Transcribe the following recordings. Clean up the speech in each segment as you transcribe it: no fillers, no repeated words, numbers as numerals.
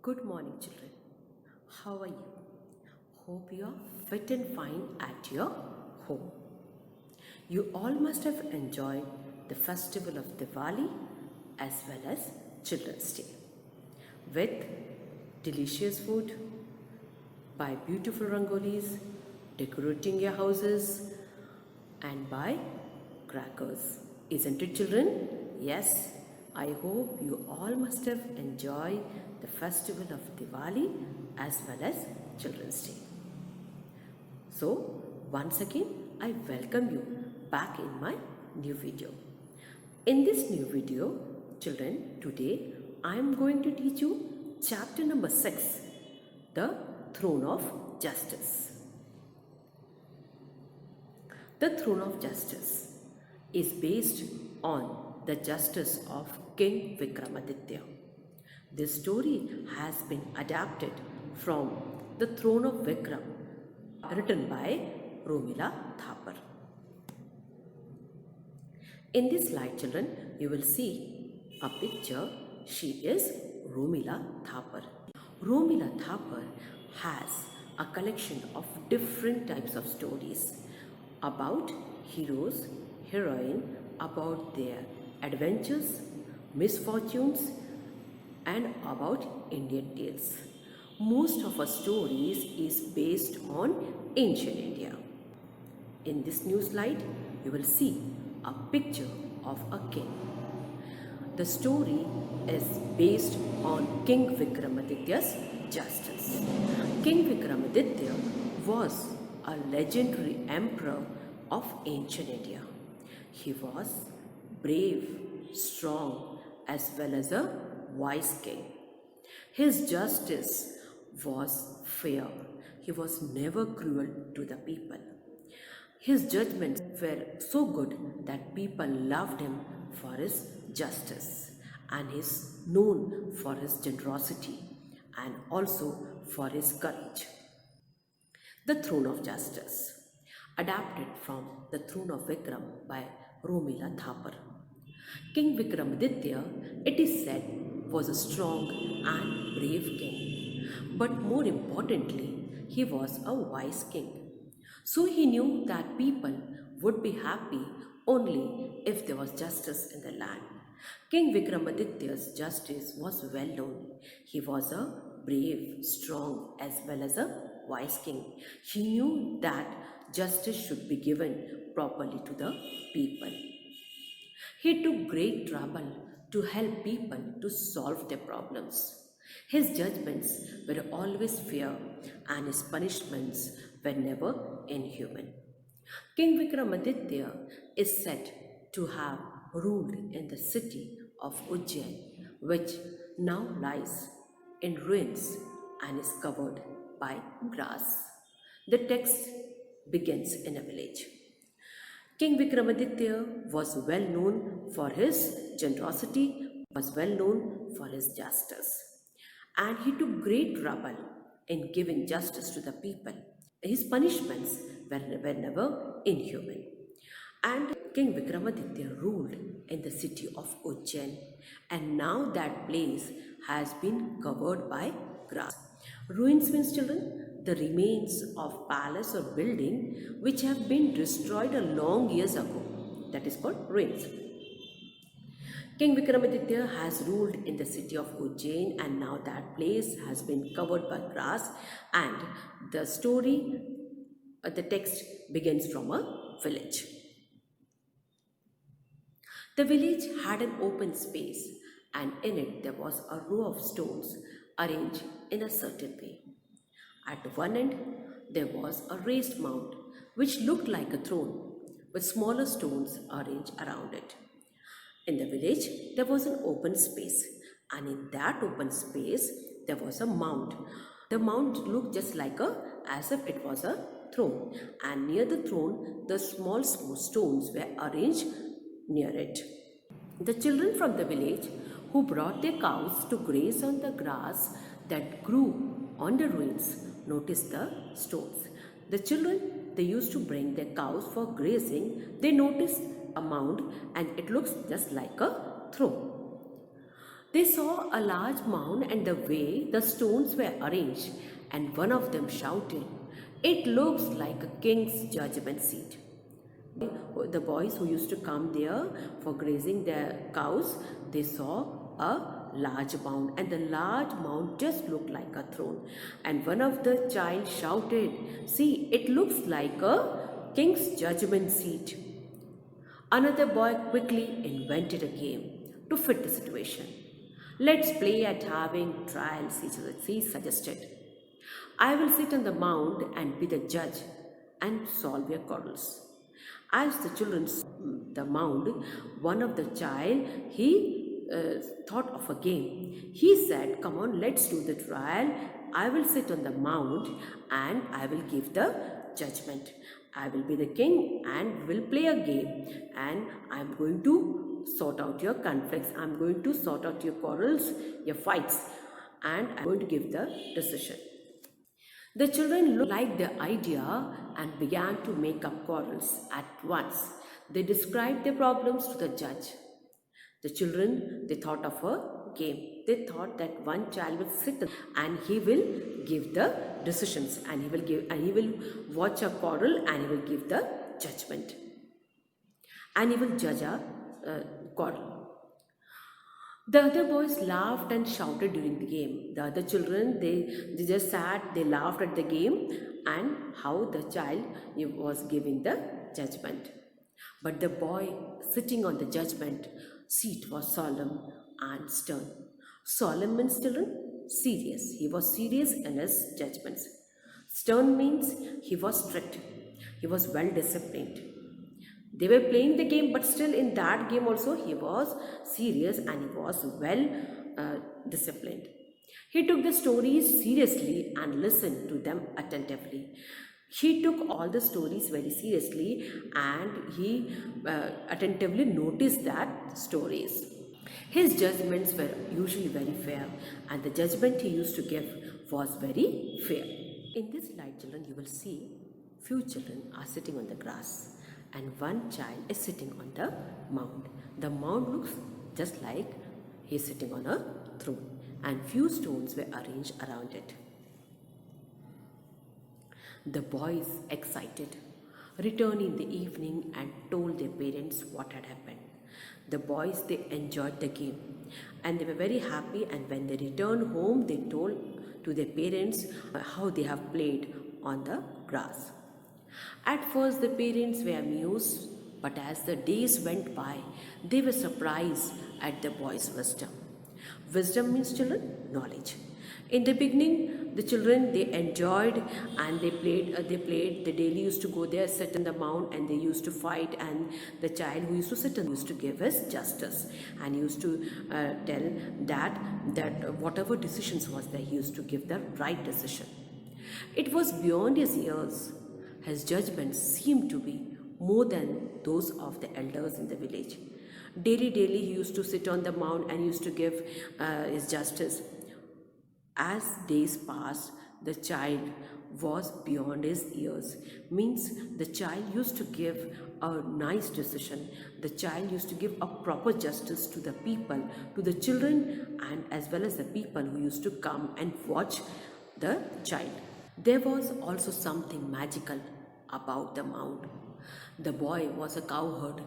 Good morning, children. How are you? Hope you are fit and fine at your home. You all must have enjoyed the festival of Diwali as well as Children's Day with delicious food, by beautiful rangolis, decorating your houses, and by crackers. Isn't it, children? Yes, I hope you all must have enjoyed the festival of Diwali as well as Children's Day. So, once again, I welcome you back in my new video. In this new video, children, today I am going to teach you chapter number 6, the Throne of Justice. The Throne of Justice is based on the justice of King Vikramaditya. This story has been adapted from The Throne of Vikram, written by Romila Thapar. In this slide, children, you will see a picture. She is Romila Thapar. Romila Thapar has a collection of different types of stories about heroes, heroine, about their adventures, misfortunes, and about Indian tales. Most of her stories is based on ancient India. In this new slide, you will see a picture of a king. The story is based on King Vikramaditya's justice. King Vikramaditya was a legendary emperor of ancient India. He was brave, strong, as well as a wise king. His justice was fair. He was never cruel to the people. His judgments were so good that people loved him for his justice, and he is known for his generosity and also for his courage. The Throne of Justice, adapted from The Throne of Vikram by Romila Thapar. King Vikramaditya, it is said, was a strong and brave king. But more importantly, he was a wise king. So he knew that people would be happy only if there was justice in the land. King Vikramaditya's justice was well known. He was a brave, strong, as well as a wise king. He knew that justice should be given properly to the people. He took great trouble to help people to solve their problems. His judgments were always fair and his punishments were never inhuman. King Vikramaditya is said to have ruled in the city of Ujjain, which now lies in ruins and is covered by grass. The text begins in a village. King Vikramaditya was well known for his generosity, was well known for his justice, and he took great trouble in giving justice to the people. His punishments were never inhuman. And King Vikramaditya ruled in the city of Ujjain, and now that place has been covered by grass. Ruins means, children, the remains of palace or building which have been destroyed a long years ago. That is called ruins. King Vikramaditya has ruled in the city of Ujjain, and now that place has been covered by grass, and the story, the text begins from a village. The village had an open space, and in it there was a row of stones arranged in a certain way. At one end, there was a raised mound which looked like a throne with smaller stones arranged around it. In the village, there was an open space, and in that open space, there was a mound. The mound looked just like as if it was a throne, and near the throne, the small stones were arranged near it. The children from the village who brought their cows to graze on the grass that grew on the ruins noticed the stones. The children, they used to bring their cows for grazing. They noticed a mound, and it looks just like a throne. They saw a large mound and the way the stones were arranged, and one of them shouted, "It looks like a king's judgment seat." The boys who used to come there for grazing their cows, they saw a large mound, and the large mound just looked like a throne. And one of the child shouted, "See, it looks like a king's judgment seat." Another boy quickly invented a game to fit the situation. "Let's play at having trials," he suggested. "I will sit on the mound and be the judge and solve your quarrels." As the children saw the mound, one of the child, he thought of a game. He said, "Come on, let's do the trial. I will sit on the mound and I will give the judgment. I will be the king and will play a game, and I am going to sort out your conflicts. I am going to sort out your quarrels, your fights, and I am going to give the decision." The children liked the idea and began to make up quarrels at once. They described their problems to the judge. The children, they thought of a game. They thought that one child will sit and he will give the decisions, and he will watch a quarrel and he will give the judgment, and he will judge a quarrel. The other boys laughed and shouted during the game. The other children, they just sat, they laughed at the game and how the child was giving the judgment. But the boy sitting on the judgment seat was solemn and stern. Solemn means, children, serious. He was serious in his judgments. Stern means he was strict. He was well disciplined. They were playing the game, but still in that game also he was serious and he was well disciplined. He took the stories seriously and listened to them attentively. He took all the stories very seriously and he attentively noticed that stories. His judgments were usually very fair, and the judgment he used to give was very fair. In this slide, children, you will see few children are sitting on the grass and one child is sitting on the mound. The mound looks just like he is sitting on a throne, and few stones were arranged around it. The boys, excited, returned in the evening and told their parents what had happened. The boys, they enjoyed the game and they were very happy, and when they returned home, they told to their parents how they have played on the grass. At first, the parents were amused, but as the days went by, they were surprised at the boys' wisdom. Wisdom means, children, knowledge. In the beginning, the children, they enjoyed and they played. They daily used to go there, sit in the mound, and they used to fight. And the child who used to sit and used to give his justice, and he used to tell that whatever decisions was there, he used to give the right decision. It was beyond his years. His judgments seemed to be more than those of the elders in the village. Daily, he used to sit on the mound and used to give his justice. As days passed, the child was beyond his years. Means the child used to give a nice decision. The child used to give a proper justice to the people, to the children, and as well as the people who used to come and watch the child. There was also something magical about the mound. The boy was a cowherd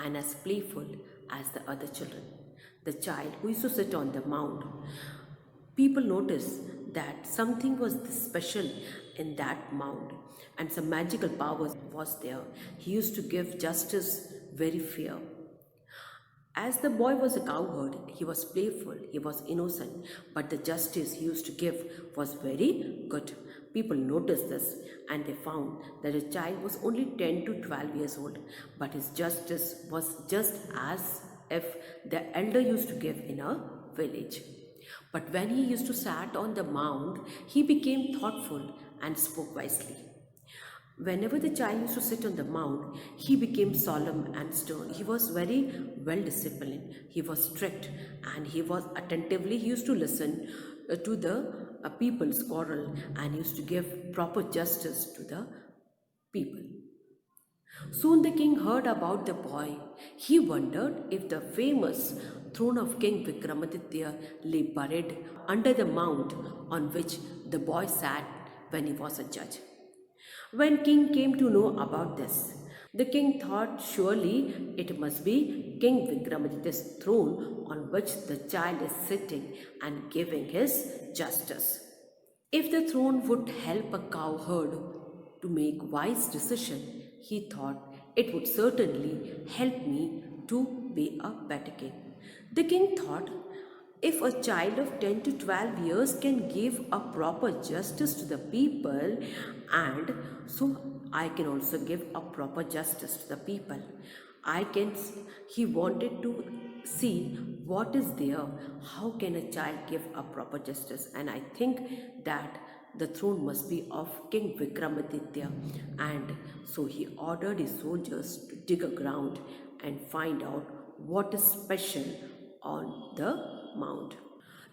and as playful as the other children. The child who used to sit on the mound, people noticed that something was special in that mound and some magical power was there. He used to give justice very fair. As the boy was a cowherd, he was playful, he was innocent, but the justice he used to give was very good. People noticed this and they found that the child was only 10 to 12 years old, but his justice was just as if the elder used to give in a village. But when he used to sat on the mound, he became thoughtful and spoke wisely. Whenever the child used to sit on the mound, he became solemn and stern. He was very well disciplined. He was strict and he was attentively, he used to listen to the people's quarrel and used to give proper justice to the people. Soon the king heard about the boy. He wondered if the famous throne of King Vikramaditya lay buried under the mount on which the boy sat when he was a judge. When king came to know about this, the king thought surely it must be King Vikramaditya's throne on which the child is sitting and giving his justice. If the throne would help a cowherd to make wise decision, he thought it would certainly help me to be a better king. The king thought, if a child of 10 to 12 years can give a proper justice to the people, and so I can also give a proper justice to the people. I can, he wanted to see what is there, how can a child give a proper justice, and I think that the throne must be of King Vikramaditya, and so he ordered his soldiers to dig a ground and find out what is special on the mount.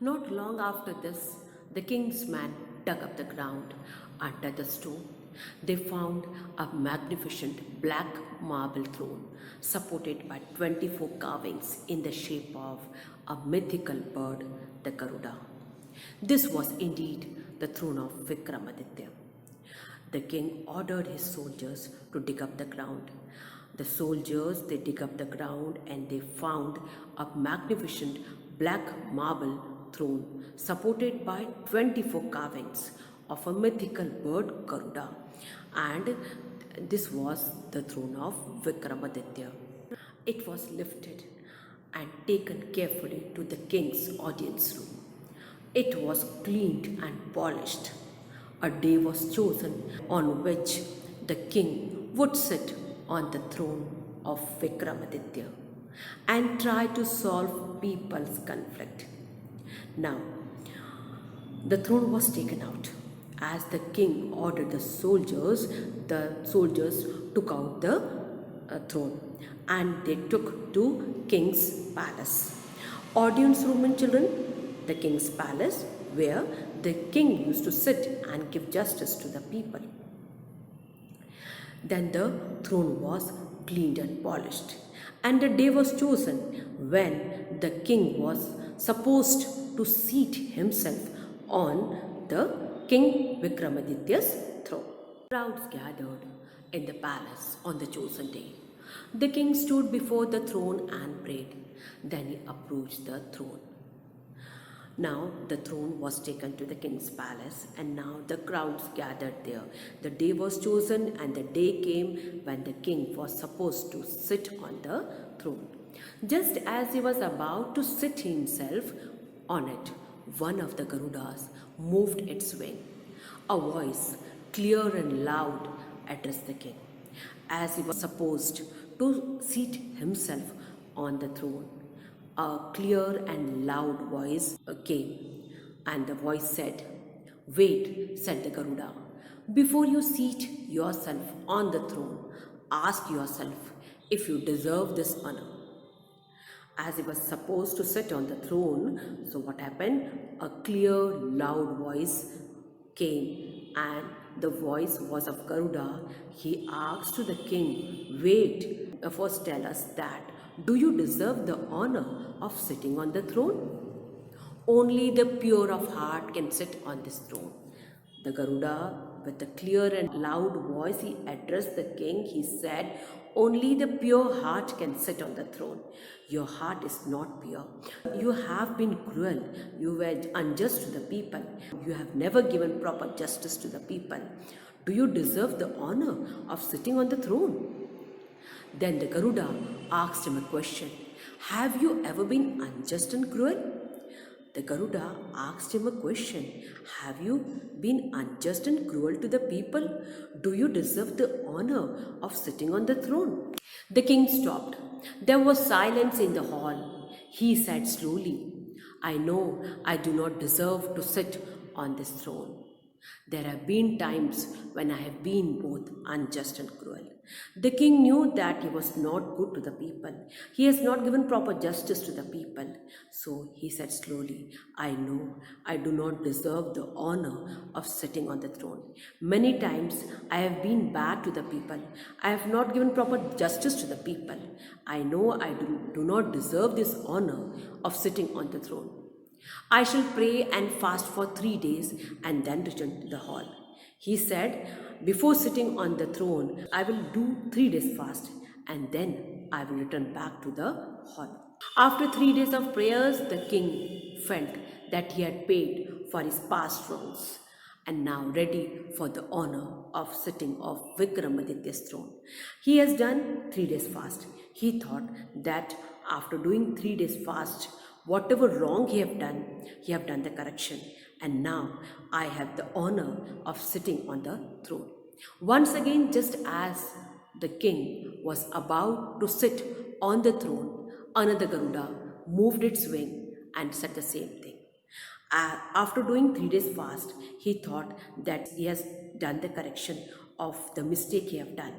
Not long after this, the king's men dug up the ground. Under the stone, they found a magnificent black marble throne supported by 24 carvings in the shape of a mythical bird, the Garuda. This was indeed the throne of Vikramaditya. The king ordered his soldiers to dig up the ground. The soldiers, they dig up the ground and they found a magnificent black marble throne supported by 24 carvings of a mythical bird Garuda, and this was the throne of Vikramaditya. It was lifted and taken carefully to the king's audience room. It was cleaned and polished. A day was chosen on which the king would sit on the throne of Vikramaditya and try to solve people's conflict. Now, the throne was taken out. As the king ordered the soldiers took out the throne and they took to king's palace. Audience room in children, the king's palace where the king used to sit and give justice to the people. Then the throne was cleaned and polished, and the day was chosen when the king was supposed to seat himself on the King Vikramaditya's throne. Crowds gathered in the palace on the chosen day. The king stood before the throne and prayed. Then he approached the throne. Now the throne was taken to the king's palace, and now the crowds gathered there. The day was chosen and the day came when the king was supposed to sit on the throne. Just as he was about to sit himself on it, one of the Garudas moved its wing. A voice, clear and loud, addressed the king. As he was supposed to seat himself on the throne, a clear and loud voice came, and the voice said, "Wait," said the Garuda. "Before you seat yourself on the throne, ask yourself if you deserve this honor." As he was supposed to sit on the throne, so what happened? A clear, loud voice came, and the voice was of Garuda. He asked to the king, "Wait, first tell us that, do you deserve the honor of sitting on the throne?" "Only the pure of heart can sit on this throne." The Garuda, with a clear and loud voice, he addressed the king. He said, "Only the pure heart can sit on the throne. Your heart is not pure. You have been cruel. You were unjust to the people. You have never given proper justice to the people. Do you deserve the honor of sitting on the throne?" Then the Garuda asked him a question. "Have you ever been unjust and cruel?" The Garuda asked him a question. "Have you been unjust and cruel to the people? Do you deserve the honor of sitting on the throne?" The king stopped. There was silence in the hall. He said slowly, "I know I do not deserve to sit on this throne." There have been times when I have been both unjust and cruel. The king knew that he was not good to the people. He has not given proper justice to the people. So he said slowly, I know I do not deserve the honor of sitting on the throne. Many times I have been bad to the people. I have not given proper justice to the people. I know I do not deserve this honor of sitting on the throne. I shall pray and fast for 3 days and then return to the hall. He said, before sitting on the throne, I will do 3 days fast and then I will return back to the hall. After 3 days of prayers, the king felt that he had paid for his past wrongs and now ready for the honor of sitting of Vikramaditya's throne. He has done 3 days fast. He thought that after doing 3 days fast, whatever wrong he have done the correction, and now I have the honor of sitting on the throne. Once again, just as the king was about to sit on the throne, another Garuda moved its wing and said the same thing. After doing 3 days fast, he thought that he has done the correction of the mistake he have done,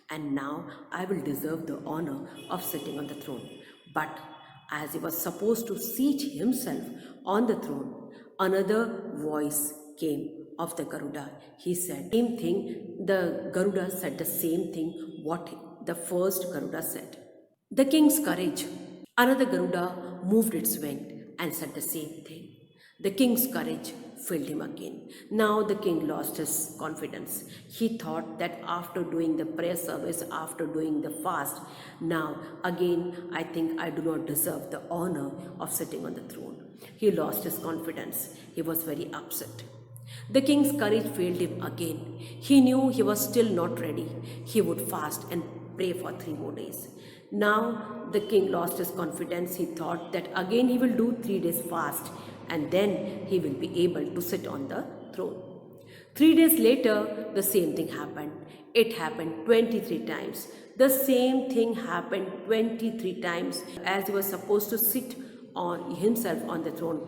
and now I will deserve the honor of sitting on the throne. But as he was supposed to seat himself on the throne, another voice came of the Garuda. He said, same thing, the Garuda said the same thing what the first Garuda said. The king's courage. Another Garuda moved its wing and said the same thing. The king's courage failed him again. Now the king lost his confidence. He thought that after doing the prayer service, after doing the fast, now again I think I do not deserve the honor of sitting on the throne. He lost his confidence. He was very upset. The king's courage failed him again. He knew he was still not ready. He would fast and pray for 3 more days. Now the king lost his confidence. He thought that again he will do 3 days fast and then he will be able to sit on the throne. 3 days later, the same thing happened. It happened 23 times. The same thing happened 23 times as he was supposed to sit on himself on the throne.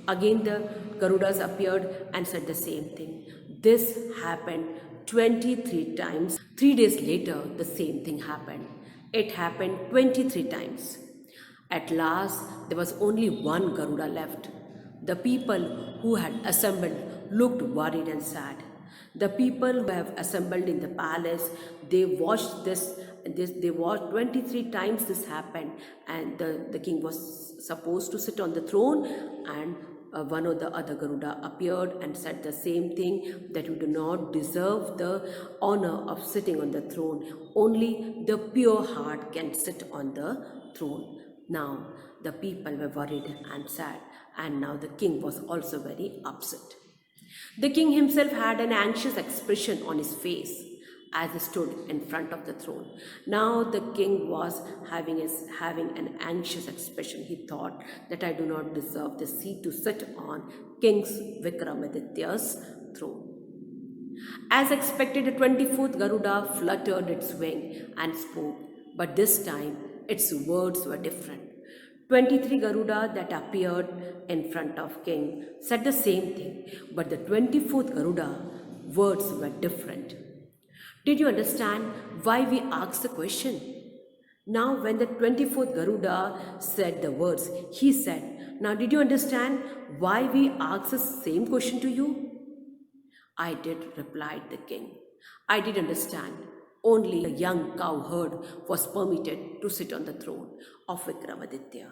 Again the Garudas appeared and said the same thing. This happened 23 times. 3 days later, the same thing happened. It happened 23 times. At last, there was only one Garuda left. The people who had assembled looked worried and sad. The people who have assembled in the palace, they watched they watched 23 times this happened, and the king was supposed to sit on the throne, and one of the other Garuda appeared and said the same thing, that you do not deserve the honor of sitting on the throne. Only the pure heart can sit on the throne. Now the people were worried and sad, and now the king was also very upset. The king himself had an anxious expression on his face as he stood in front of the throne. Now the king was having an anxious expression. He thought that I do not deserve the seat to sit on King Vikramaditya's throne. As expected, the 24th Garuda fluttered its wing and spoke, but this time its words were different. 23 Garuda that appeared in front of king said the same thing, but the 24th Garuda words were different. Did you understand why we asked the question? Now when the 24th Garuda said the words, he said, now did you understand why we asked the same question to you? I did, replied the king. I did understand. Only a young cowherd was permitted to sit on the throne of Vikramaditya.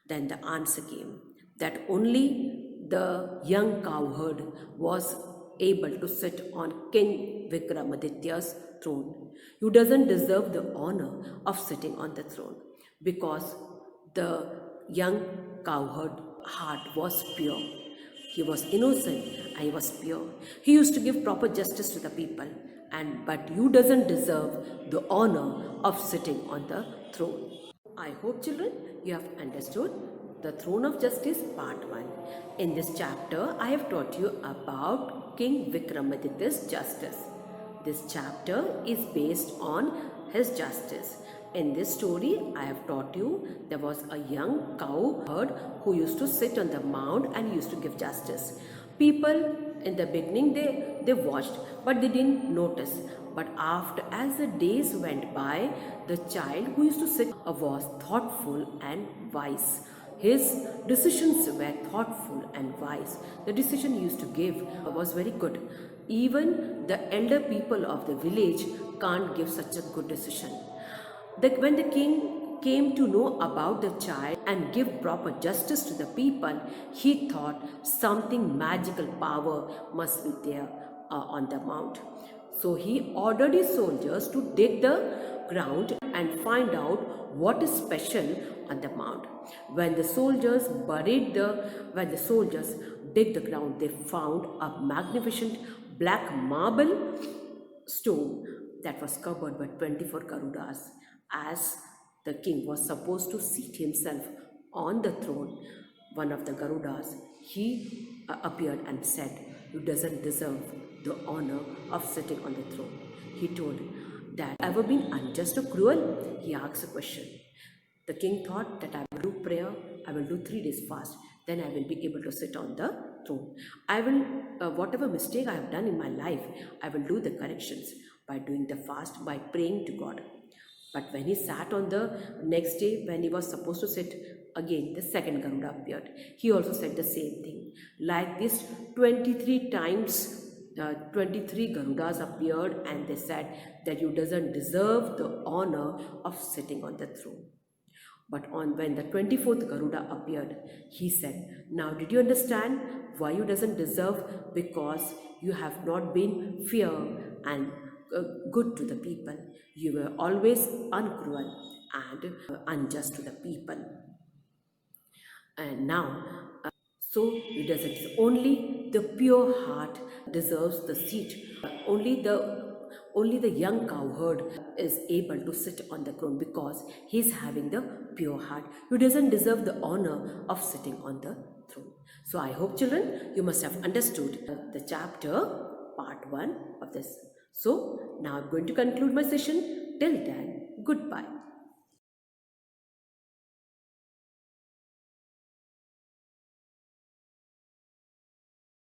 Then the answer came that only the young cowherd was able to sit on King Vikramaditya's throne. You doesn't deserve the honor of sitting on the throne because the young cowherd heart was pure. He was innocent and he was pure. He used to give proper justice to the people, but you doesn't deserve the honor of sitting on the throne. I hope children you have understood the Throne of Justice part 1. In this chapter I have taught you about King Vikramaditya's justice. This chapter is based on his justice. In this story, I have taught you there was a young cowherd who used to sit on the mound and used to give justice. People In the beginning, they watched, but they didn't notice. But after, as the days went by, the child who used to sit was thoughtful and wise. His decisions were thoughtful and wise. The decision he used to give was very good. Even the elder people of the village can't give such a good decision. When the king came to know about the child and give proper justice to the people, he thought something magical power must be there on the mount. So he ordered his soldiers to dig the ground and find out what is special on the mount. When the soldiers dig the ground, they found a magnificent black marble stone that was covered by 24 Garudas. As the king was supposed to seat himself on the throne, one of the Garudas, he appeared and said, "You doesn't deserve the honor of sitting on the throne." He told that, "Ever been unjust or cruel?" He asked a question. The king thought that I will do prayer, I will do 3 days fast, then I will be able to sit on the throne. I will, whatever mistake I have done in my life, I will do the corrections by doing the fast, by praying to God. But when he sat on the next day, when he was supposed to sit again, the second Garuda appeared. He also said the same thing. Like this, 23 times 23 Garudas appeared and they said that you doesn't deserve the honor of sitting on the throne. But when the 24th Garuda appeared, he said, "Now did you understand why you doesn't deserve? Because you have not been fair and good to the people. You were always uncruel and unjust to the people. And now, so it doesn't. Only the pure heart deserves the seat. Only the young cowherd is able to sit on the throne because he's having the pure heart. He doesn't deserve the honor of sitting on the throne." So I hope, children, you must have understood the chapter part 1 of this. So now I'm going to conclude my session. Till then, goodbye.